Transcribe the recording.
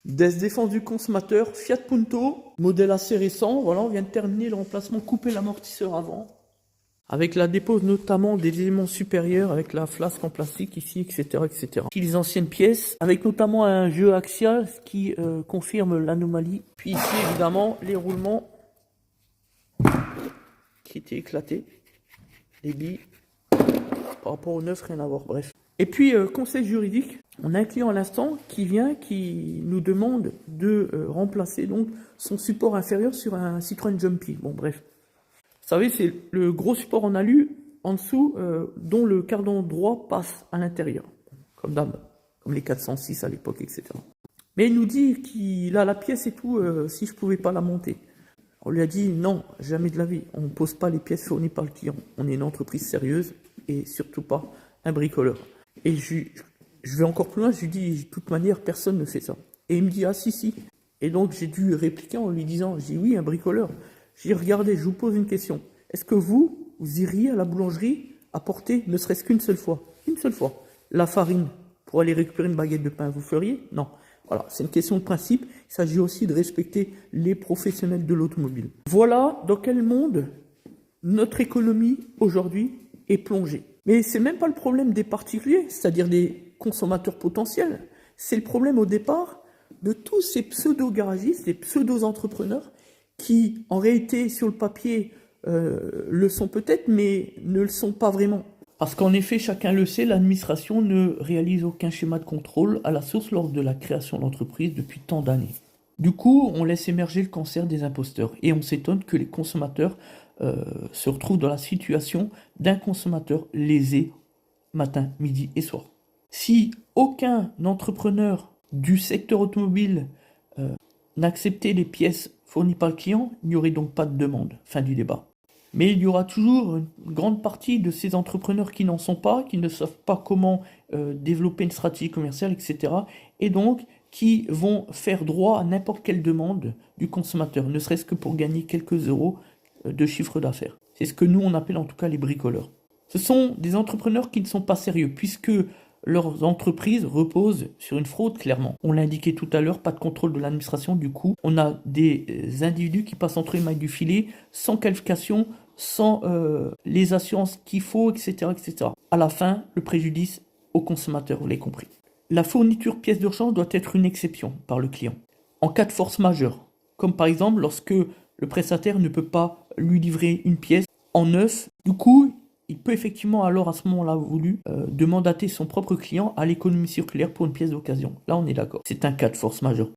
Des défenses du consommateur, Fiat Punto, modèle assez récent. Voilà, on vient de terminer le remplacement, couper l'amortisseur avant. Avec la dépose notamment des éléments supérieurs, avec la flasque en plastique ici, etc., etc. Puis les anciennes pièces, avec notamment un jeu axial qui confirme l'anomalie. Puis ici, évidemment, les roulements qui étaient éclatés. Les billes, par rapport au neuf, rien à voir, bref. Et puis, conseil juridique, on a un client à l'instant qui nous demande de remplacer donc son support inférieur sur un Citroën Jumpy. Bon, bref. Vous savez, c'est le gros support en alu en dessous dont le cardan droit passe à l'intérieur, comme d'hab, comme les 406 à l'époque, etc. Mais il nous dit qu'il a la pièce et tout, si je pouvais pas la monter. On lui a dit non, jamais de la vie, on ne pose pas les pièces fournies par le client. On est une entreprise sérieuse et surtout pas un bricoleur. Et je vais encore plus loin, je lui dis, de toute manière, personne ne fait ça. Et il me dit, ah si. Et donc j'ai dû répliquer en lui disant, je dis oui, un bricoleur. J'ai dit, regardez, je vous pose une question. Est-ce que vous iriez à la boulangerie apporter, ne serait-ce qu'une seule fois, la farine pour aller récupérer une baguette de pain, vous feriez? Non. Voilà, c'est une question de principe. Il s'agit aussi de respecter les professionnels de l'automobile. Voilà dans quel monde notre économie aujourd'hui est plongée. Mais c'est même pas le problème des particuliers, c'est-à-dire des consommateurs potentiels. C'est le problème au départ de tous ces pseudo-garagistes, ces pseudo-entrepreneurs qui, en réalité, sur le papier, le sont peut-être, mais ne le sont pas vraiment. Parce qu'en effet, chacun le sait, l'administration ne réalise aucun schéma de contrôle à la source lors de la création de l'entreprise depuis tant d'années. Du coup, on laisse émerger le cancer des imposteurs et on s'étonne que les consommateurs se retrouvent dans la situation d'un consommateur lésé matin, midi et soir. Si aucun entrepreneur du secteur automobile n'acceptait les pièces fournies par le client, il n'y aurait donc pas de demande. Fin du débat. Mais il y aura toujours une grande partie de ces entrepreneurs qui n'en sont pas, qui ne savent pas comment développer une stratégie commerciale, etc. Et donc qui vont faire droit à n'importe quelle demande du consommateur, ne serait-ce que pour gagner quelques euros de chiffre d'affaires. C'est ce que nous on appelle en tout cas les bricoleurs. Ce sont des entrepreneurs qui ne sont pas sérieux, puisque leurs entreprises reposent sur une fraude, clairement. On l'a indiqué tout à l'heure, pas de contrôle de l'administration, du coup, on a des individus qui passent entre les mailles du filet, sans qualification, sans les assurances qu'il faut, etc., etc. À la fin, le préjudice au consommateur, vous l'avez compris. La fourniture pièces d'urgence doit être une exception par le client. En cas de force majeure, comme par exemple lorsque le prestataire ne peut pas lui livrer une pièce en neuf, du coup, il peut effectivement alors à ce moment-là voulu de mandater son propre client à l'économie circulaire pour une pièce d'occasion. Là, on est d'accord. C'est un cas de force majeure.